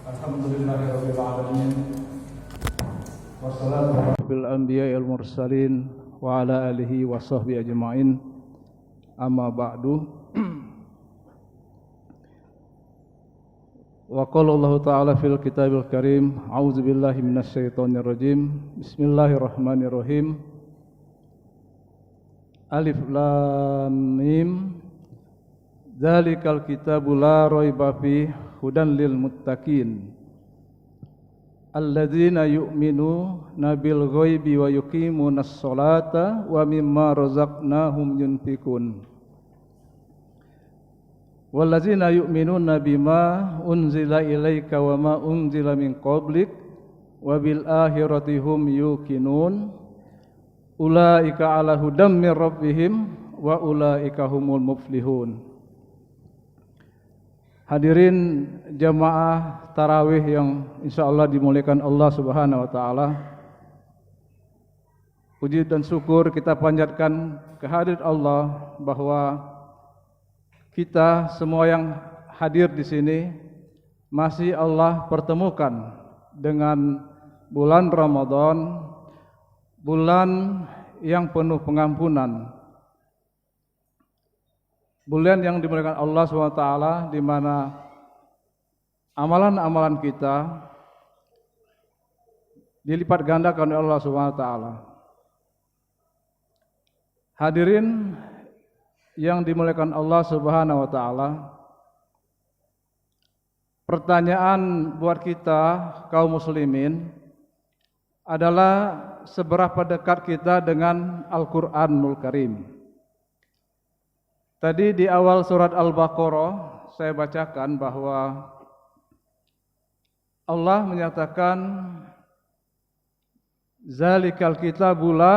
Alhamdulillahirabbil alamin. Wassalatu wassalamu ala anbiya'il mursalin wa ala alihi wa sahbihi ajma'in. Amma ba'du. Wa qala Allah ta'ala fil kitabil karim, a'udzu billahi minasy syaithanir rajim. Bismillahirrahmanirrahim. Alif lam mim. Dzalikal kitabu la raiba fihi hudan lil muttaqin. Alladzina yu'minuna bil ghaibi wa yuqimunas sholata wa mimma razaqnahum yunfikun. Walladzina yu'minuna bima unzila ilaika wa ma unzila min qablik wa bil akhirati hum yuqinun. Ulaika ala hudam mir rabbihim wa ulaika humul muflihun. Hadirin jamaah tarawih yang insyaallah dimuliakan Allah Subhanahu wa taala. Puji dan syukur kita panjatkan kehadirat Allah bahwa kita semua yang hadir di sini masih Allah pertemukan dengan bulan Ramadan, bulan yang penuh pengampunan, bulan yang dimuliakan Allah SWT, di mana amalan-amalan kita dilipat gandakan oleh Allah SWT. Hadirin yang dimuliakan Allah Subhanahu wa taala, pertanyaan buat kita kaum muslimin adalah seberapa dekat kita dengan Al-Qur'anul Karim. Tadi di awal surat Al-Baqarah saya bacakan bahwa Allah menyatakan zalikal kitabu la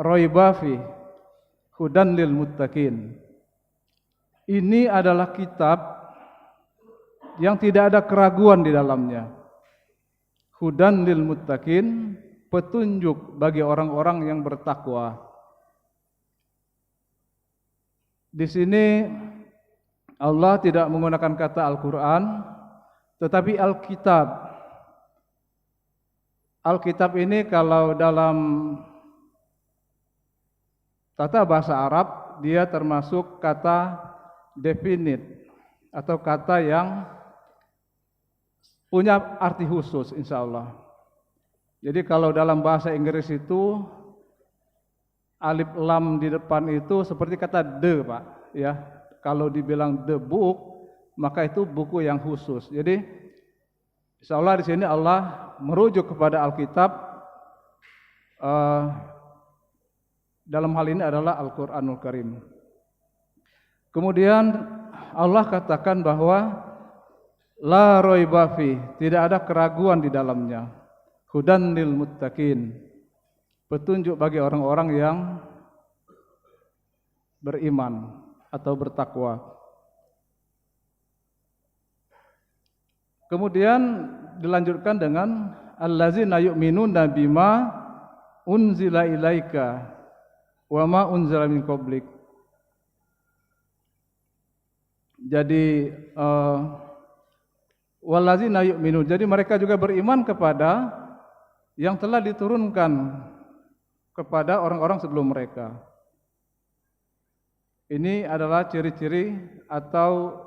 raiba fihi hudan lil muttaqin. Ini adalah kitab yang tidak ada keraguan di dalamnya. Hudan lil muttaqin, petunjuk bagi orang-orang yang bertakwa. Di sini Allah tidak menggunakan kata Al-Qur'an, tetapi Alkitab. Alkitab ini kalau dalam tata bahasa Arab, dia termasuk kata definite atau kata yang punya arti khusus, insya Allah. Jadi kalau dalam bahasa Inggris itu alif lam di depan itu seperti kata the, Pak. Ya, kalau dibilang the book, maka itu buku yang khusus. Jadi insya Allah di sini Allah merujuk kepada Alkitab. Dalam hal ini adalah Al-Qur'anul Karim. Kemudian Allah katakan bahwa la raiba fi, tidak ada keraguan di dalamnya. Hudan lil muttaqin, petunjuk bagi orang-orang yang beriman atau bertakwa. Kemudian dilanjutkan dengan allazina yu'minuna bima unzila ilaika wa ma unzila min qablik. Jadi wallazina yu'minun, jadi mereka juga beriman kepada yang telah diturunkan kepada orang-orang sebelum mereka. Ini adalah ciri-ciri atau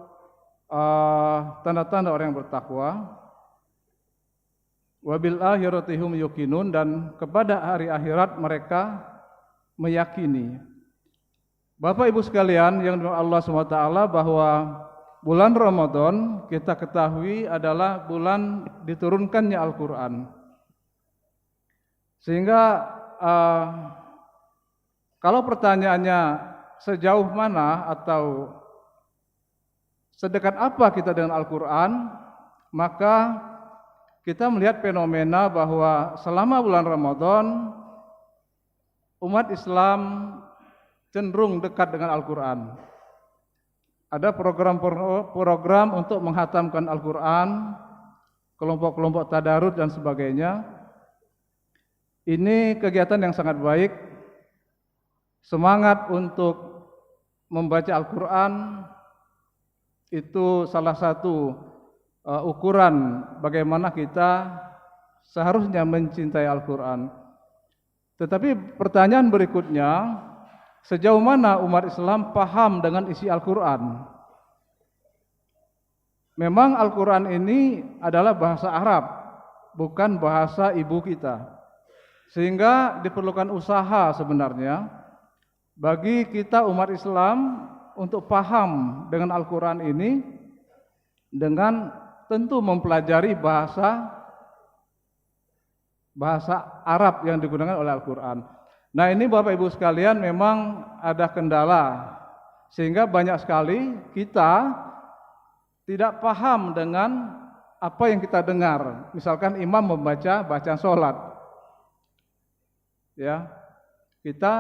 tanda-tanda orang yang bertakwa. Wabil akhirati hum yuqinun, dan kepada hari akhirat mereka meyakini. Bapak Ibu sekalian yang dimuliakan Allah SWT, bahwa bulan Ramadan kita ketahui adalah bulan diturunkannya Al-Quran. Sehingga kalau pertanyaannya sejauh mana atau sedekat apa kita dengan Al-Quran, maka kita melihat fenomena bahwa selama bulan Ramadan umat Islam cenderung dekat dengan Al-Quran. Ada program untuk menghatamkan Al-Quran, kelompok-kelompok tadarus dan sebagainya. Ini kegiatan yang sangat baik. Semangat untuk membaca Al-Quran itu salah satu ukuran bagaimana kita seharusnya mencintai Al-Quran. Tetapi pertanyaan berikutnya, sejauh mana umat Islam paham dengan isi Al-Quran? Memang Al-Quran ini adalah bahasa Arab, bukan bahasa ibu kita. Sehingga diperlukan usaha sebenarnya bagi kita umat Islam untuk paham dengan Al-Quran ini dengan tentu mempelajari bahasa Arab yang digunakan oleh Al-Quran. Nah, ini Bapak Ibu sekalian memang ada kendala, sehingga banyak sekali kita tidak paham dengan apa yang kita dengar. Misalkan imam membaca bacaan sholat, ya, kita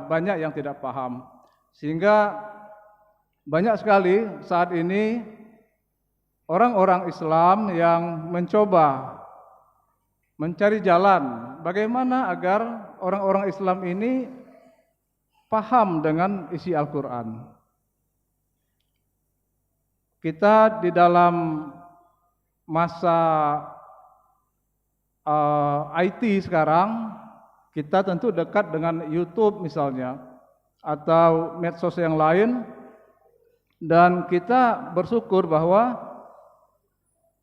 banyak yang tidak paham, sehingga banyak sekali saat ini orang-orang Islam yang mencoba mencari jalan bagaimana agar orang-orang Islam ini paham dengan isi Al-Quran. Kita di dalam masa IT sekarang, kita tentu dekat dengan YouTube misalnya, atau medsos yang lain, dan kita bersyukur bahwa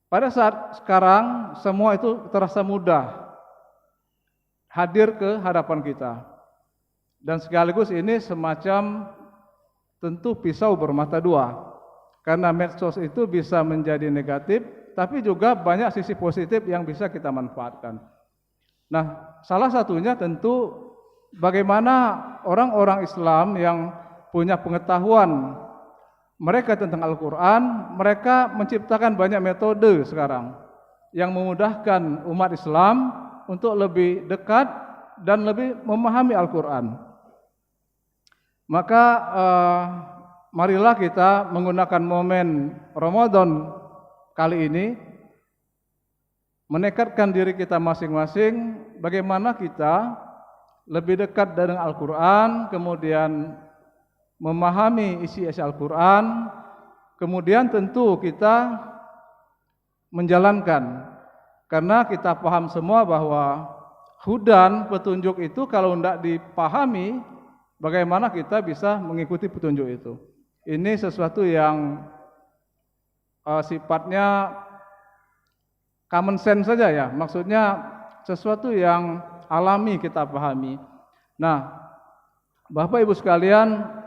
pada saat sekarang semua itu terasa mudah hadir ke hadapan kita. Dan sekaligus ini semacam tentu pisau bermata dua. Karena medsos itu bisa menjadi negatif, tapi juga banyak sisi positif yang bisa kita manfaatkan. Nah, salah satunya tentu bagaimana orang-orang Islam yang punya pengetahuan mereka tentang Al-Quran, mereka menciptakan banyak metode sekarang yang memudahkan umat Islam untuk lebih dekat dan lebih memahami Al-Quran. Maka marilah kita menggunakan momen Ramadan kali ini, menekadkan diri kita masing-masing bagaimana kita lebih dekat dengan Al-Quran, kemudian memahami isi Al-Quran, kemudian tentu kita menjalankan. Karena kita paham semua bahwa hudan, petunjuk itu kalau tidak dipahami, bagaimana kita bisa mengikuti petunjuk itu. Ini sesuatu yang sifatnya common sense saja ya, maksudnya sesuatu yang alami kita pahami. Nah, Bapak Ibu sekalian,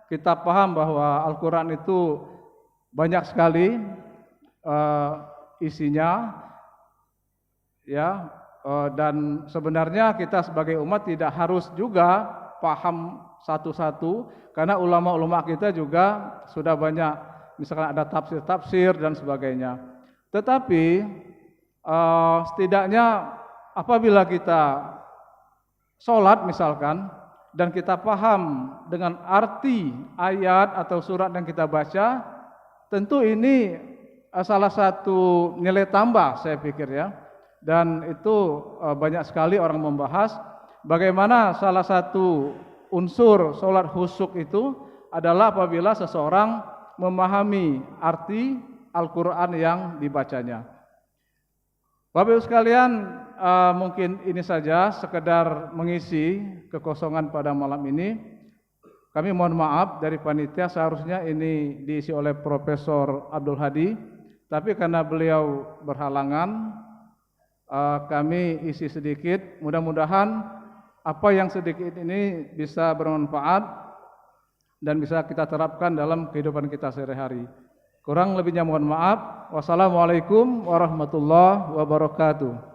kita paham bahwa Al-Quran itu banyak sekali isinya, ya, dan sebenarnya kita sebagai umat tidak harus juga paham satu-satu, karena ulama-ulama kita juga sudah banyak, misalkan ada tafsir-tafsir dan sebagainya. Tetapi setidaknya apabila kita sholat misalkan, dan kita paham dengan arti ayat atau surat yang kita baca, tentu ini salah satu nilai tambah saya pikir ya. Dan itu banyak sekali orang membahas bagaimana salah satu unsur sholat khusyuk itu adalah apabila seseorang memahami arti Al-Quran yang dibacanya. Bapak Ibu sekalian, mungkin ini saja sekedar mengisi kekosongan pada malam ini. Kami mohon maaf dari panitia, seharusnya ini diisi oleh Profesor Abdul Hadi, tapi karena beliau berhalangan, kami isi sedikit. Mudah-mudahan apa yang sedikit ini bisa bermanfaat dan bisa kita terapkan dalam kehidupan kita sehari-hari. Kurang lebihnya mohon maaf. Wassalamualaikum warahmatullahi wabarakatuh.